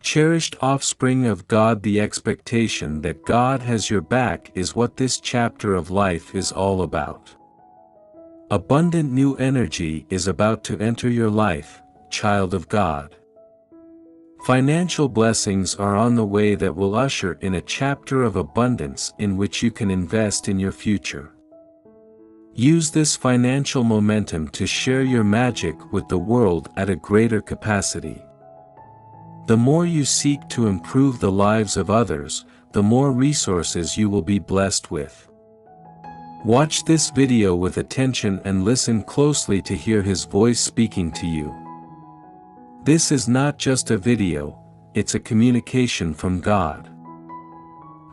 Cherished offspring of God, the expectation that God has your back is what this chapter of life is all about. Abundant new energy is about to enter your life, child of God. Financial blessings are on the way that will usher in a chapter of abundance in which you can invest in your future. Use this financial momentum to share your magic with the world at a greater capacity. The more you seek to improve the lives of others, the more resources you will be blessed with. Watch this video with attention and listen closely to hear His voice speaking to you. This is not just a video, it's a communication from God.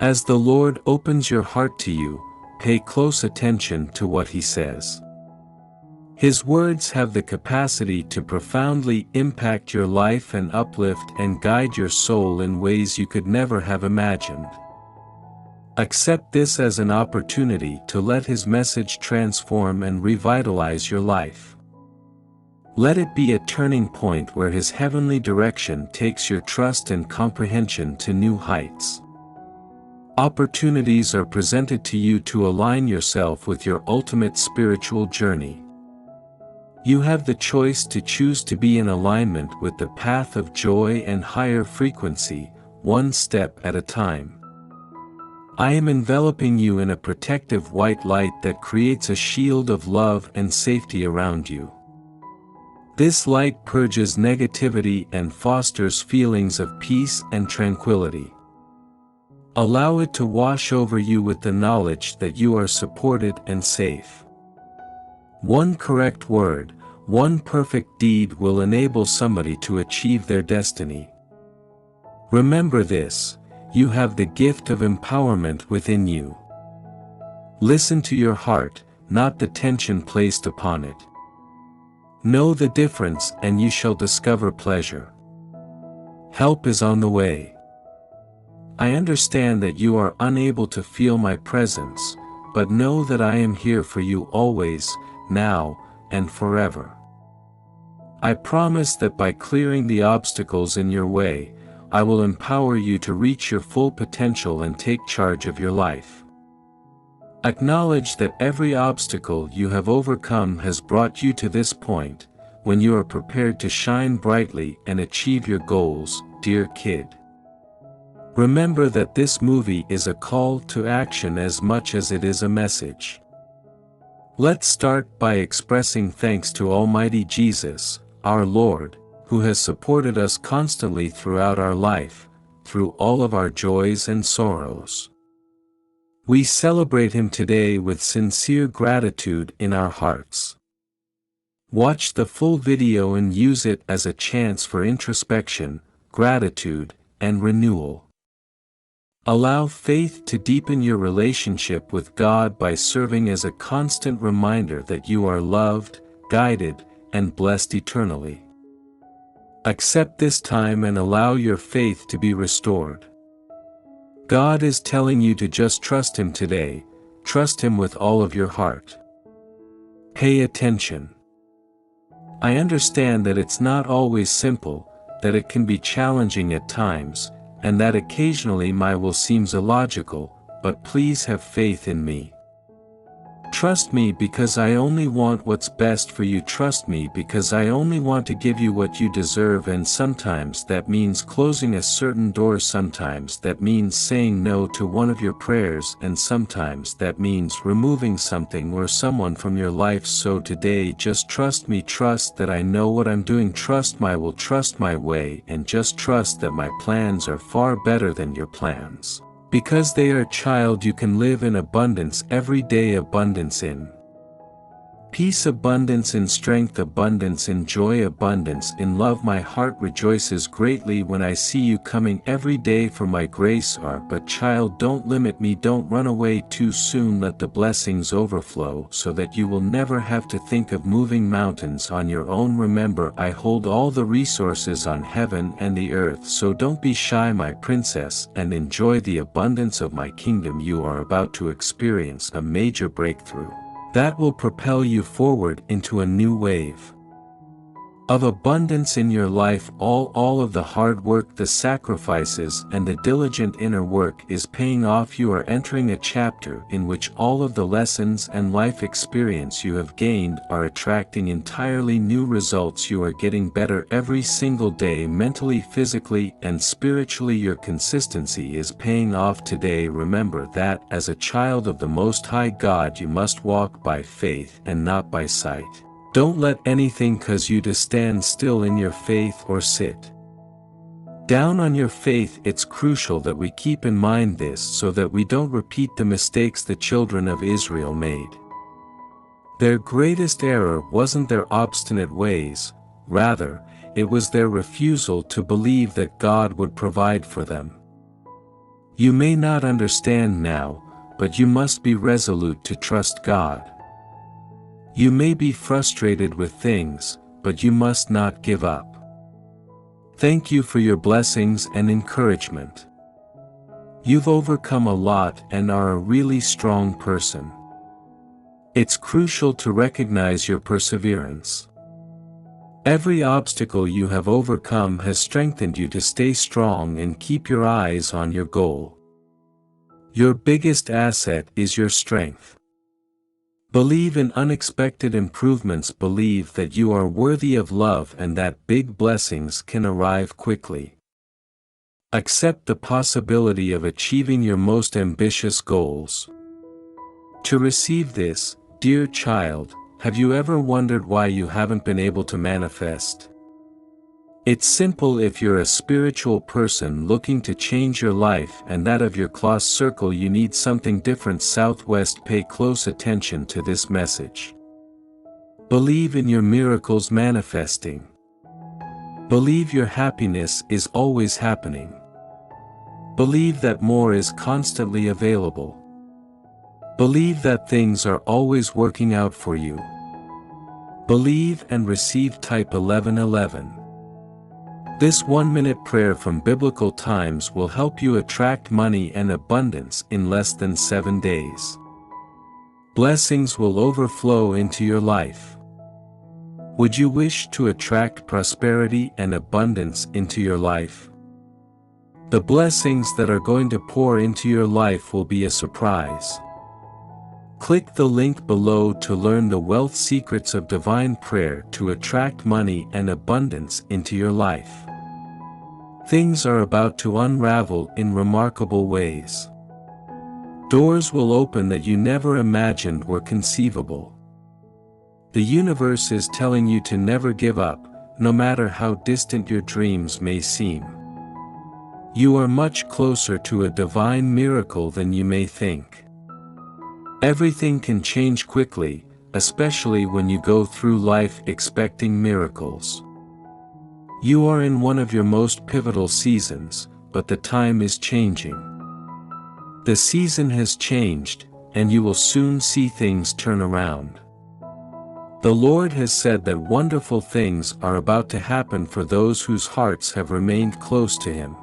As the Lord opens your heart to you, pay close attention to what He says. His words have the capacity to profoundly impact your life and uplift and guide your soul in ways you could never have imagined. Accept this as an opportunity to let His message transform and revitalize your life. Let it be a turning point where His heavenly direction takes your trust and comprehension to new heights. Opportunities are presented to you to align yourself with your ultimate spiritual journey. You have the choice to choose to be in alignment with the path of joy and higher frequency, one step at a time. I am enveloping you in a protective white light that creates a shield of love and safety around you. This light purges negativity and fosters feelings of peace and tranquility. Allow it to wash over you with the knowledge that you are supported and safe. One correct word, one perfect deed will enable somebody to achieve their destiny. Remember this, you have the gift of empowerment within you. Listen to your heart, not the tension placed upon it. Know the difference and you shall discover pleasure. Help is on the way. I understand that you are unable to feel my presence, but know that I am here for you always, now, and forever. I promise that by clearing the obstacles in your way, I will empower you to reach your full potential and take charge of your life. Acknowledge that every obstacle you have overcome has brought you to this point, when you are prepared to shine brightly and achieve your goals, dear kid. Remember that this movie is a call to action as much as it is a message. Let's start by expressing thanks to Almighty Jesus, our Lord, who has supported us constantly throughout our life, through all of our joys and sorrows. We celebrate Him today with sincere gratitude in our hearts. Watch the full video and use it as a chance for introspection, gratitude, and renewal. Allow faith to deepen your relationship with God by serving as a constant reminder that you are loved, guided, and blessed eternally. Accept this time and allow your faith to be restored. God is telling you to just trust Him today, trust Him with all of your heart. Pay attention. I understand that it's not always simple, that it can be challenging at times, and that occasionally my will seems illogical, but please have faith in me. Trust me because I only want what's best for you. Trust me because I only want to give you what you deserve, and sometimes that means closing a certain door, sometimes that means saying no to one of your prayers, and sometimes that means removing something or someone from your life. So today just trust me, trust that I know what I'm doing, trust my will, trust my way, and just trust that my plans are far better than your plans. Because they are a child, you can live in abundance every day, abundance in peace, abundance in strength, abundance in joy, abundance in love. My heart rejoices greatly when I see you coming every day for my grace. But child, don't limit me, don't run away too soon, let the blessings overflow so that you will never have to think of moving mountains on your own. Remember, I hold all the resources on heaven and the earth, so don't be shy, my princess, and enjoy the abundance of my kingdom. You are about to experience a major breakthrough that will propel you forward into a new wave. of abundance in your life. All of the hard work, the sacrifices, and the diligent inner work is paying off. You are entering a chapter in which all of the lessons and life experience you have gained are attracting entirely new results. You are getting better every single day, mentally, physically, and spiritually. Your consistency is paying off today. Remember that as a child of the Most High God, you must walk by faith and not by sight. Don't let anything cause you to stand still in your faith or sit down on your faith. It's crucial that we keep in mind this so that we don't repeat the mistakes the children of Israel made. Their greatest error wasn't their obstinate ways, rather, it was their refusal to believe that God would provide for them. You may not understand now, but you must be resolute to trust God. You may be frustrated with things, but you must not give up. Thank you for your blessings and encouragement. You've overcome a lot and are a really strong person. It's crucial to recognize your perseverance. Every obstacle you have overcome has strengthened you to stay strong and keep your eyes on your goal. Your biggest asset is your strength. Believe in unexpected improvements. Believe that you are worthy of love and that big blessings can arrive quickly. Accept the possibility of achieving your most ambitious goals. To receive this, dear child, have you ever wondered why you haven't been able to manifest? It's simple. If you're a spiritual person looking to change your life and that of your close circle, you need something different. Southwest, pay close attention to this message. Believe in your miracles manifesting. Believe your happiness is always happening. Believe that more is constantly available. Believe that things are always working out for you. Believe and receive. Type 1111. This 1-minute prayer from Biblical Times will help you attract money and abundance in less than 7 days. Blessings will overflow into your life. Would you wish to attract prosperity and abundance into your life? The blessings that are going to pour into your life will be a surprise. Click the link below to learn the wealth secrets of divine prayer to attract money and abundance into your life. Things are about to unravel in remarkable ways. Doors will open that you never imagined were conceivable. The universe is telling you to never give up, no matter how distant your dreams may seem. You are much closer to a divine miracle than you may think. Everything can change quickly, especially when you go through life expecting miracles. You are in one of your most pivotal seasons, but the time is changing. The season has changed, and you will soon see things turn around. The Lord has said that wonderful things are about to happen for those whose hearts have remained close to Him.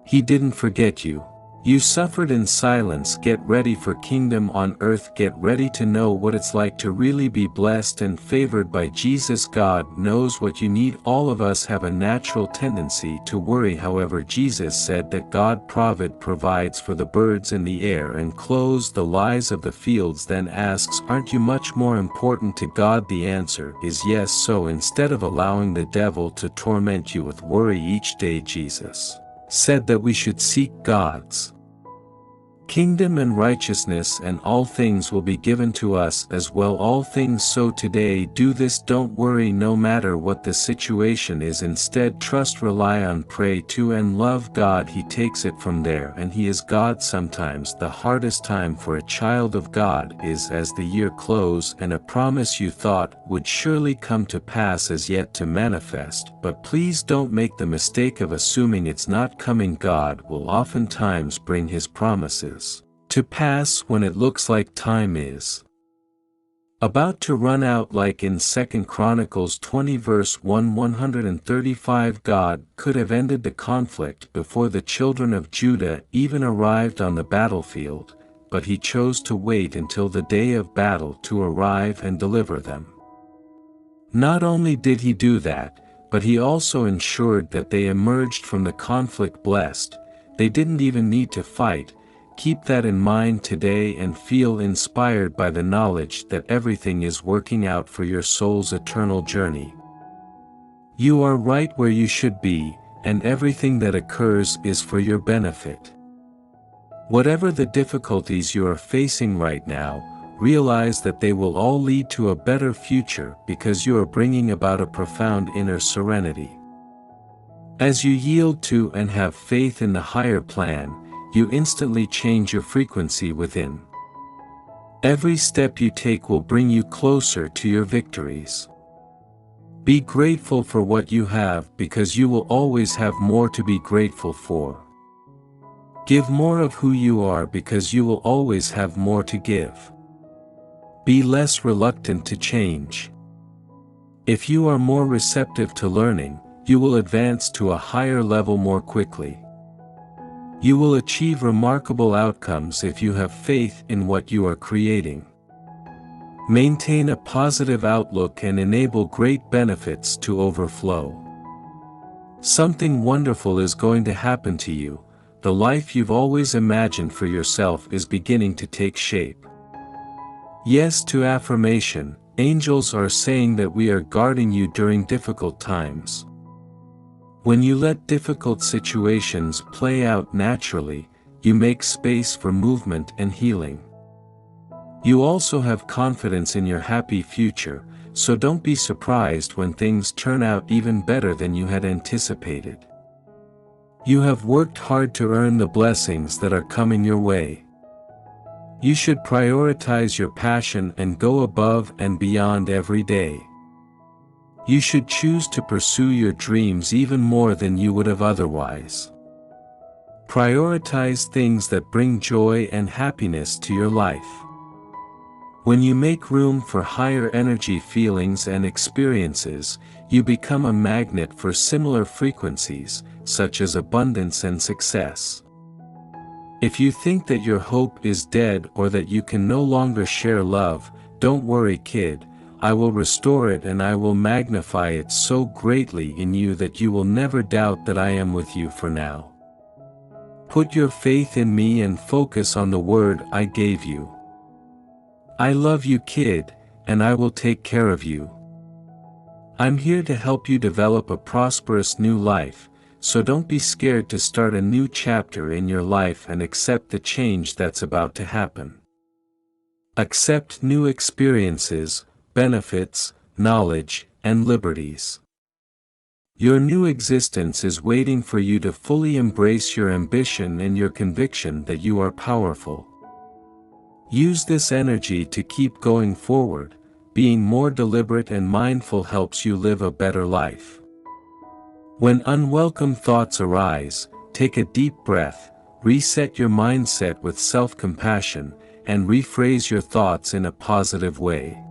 He didn't forget you. You suffered in silence. Get ready for kingdom on earth. Get ready to know what it's like to really be blessed and favored by Jesus. God knows what you need. All of us have a natural tendency to worry. However, Jesus said that God provides for the birds in the air and clothes the lilies of the fields. Then asks, aren't you much more important to God? The answer is yes. So instead of allowing the devil to torment you with worry each day, Jesus said that we should seek God's kingdom and righteousness, and all things will be given to us as well. All things. So today, do this. Don't worry no matter what the situation is. Instead, trust, rely on, pray to, and love God. He takes it from there, and He is God. Sometimes the hardest time for a child of God is as the year closes and a promise you thought would surely come to pass is yet to manifest. But please don't make the mistake of assuming it's not coming. God will oftentimes bring His promises to pass when it looks like time is about to run out, like in 2 Chronicles 20 verse 135. God could have ended the conflict before the children of Judah even arrived on the battlefield, but He chose to wait until the day of battle to arrive and deliver them. Not only did he do that, but he also ensured that they emerged from the conflict blessed. They didn't even need to fight. Keep that in mind today and feel inspired by the knowledge that everything is working out for your soul's eternal journey. You are right where you should be, and everything that occurs is for your benefit. Whatever the difficulties you are facing right now, realize that they will all lead to a better future because you are bringing about a profound inner serenity. As you yield to and have faith in the higher plan, you instantly change your frequency within. Every step you take will bring you closer to your victories. Be grateful for what you have because you will always have more to be grateful for. Give more of who you are because you will always have more to give. Be less reluctant to change. If you are more receptive to learning, you will advance to a higher level more quickly. You will achieve remarkable outcomes if you have faith in what you are creating. Maintain a positive outlook and enable great benefits to overflow. Something wonderful is going to happen to you. The life you've always imagined for yourself is beginning to take shape. Yes to affirmation. Angels are saying that we are guarding you during difficult times. When you let difficult situations play out naturally, you make space for movement and healing. You also have confidence in your happy future, so don't be surprised when things turn out even better than you had anticipated. You have worked hard to earn the blessings that are coming your way. You should prioritize your passion and go above and beyond every day. You should choose to pursue your dreams even more than you would have otherwise. Prioritize things that bring joy and happiness to your life. When you make room for higher energy feelings and experiences, you become a magnet for similar frequencies, such as abundance and success. If you think that your hope is dead or that you can no longer share love, don't worry, kid. I will restore it and I will magnify it so greatly in you that you will never doubt that I am with you for now. Put your faith in me and focus on the word I gave you. I love you, kid, and I will take care of you. I'm here to help you develop a prosperous new life, so don't be scared to start a new chapter in your life and accept the change that's about to happen. Accept new experiences, benefits, knowledge, and liberties. Your new existence is waiting for you to fully embrace your ambition and your conviction that you are powerful. Use this energy to keep going forward. Being more deliberate and mindful helps you live a better life. When unwelcome thoughts arise, take a deep breath, reset your mindset with self-compassion, and rephrase your thoughts in a positive way.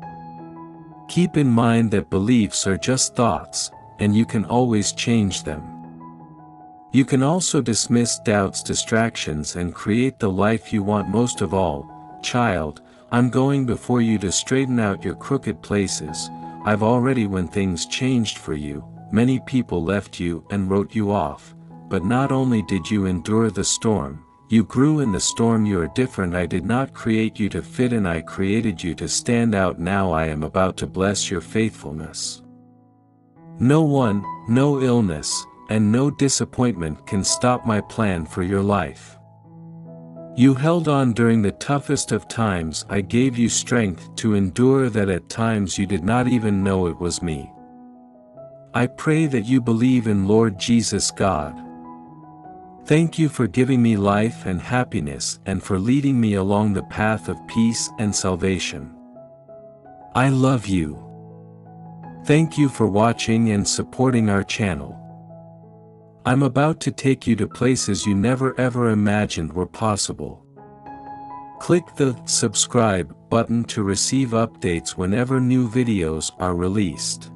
Keep in mind that beliefs are just thoughts, and you can always change them. You can also dismiss doubts, distractions, and create the life you want most of all. Child, I'm going before you to straighten out your crooked places. I've already when things changed for you. Many people left you and wrote you off, but not only did you endure the storm, you grew in the storm. You are different. I did not create you to fit in, I created you to stand out. Now I am about to bless your faithfulness. No one, no illness, and no disappointment can stop my plan for your life. You held on during the toughest of times. I gave you strength to endure that at times you did not even know it was me. I pray that you believe in Lord Jesus God. Thank you for giving me life and happiness and for leading me along the path of peace and salvation. I love you. Thank you for watching and supporting our channel. I'm about to take you to places you never ever imagined were possible. Click the subscribe button to receive updates whenever new videos are released.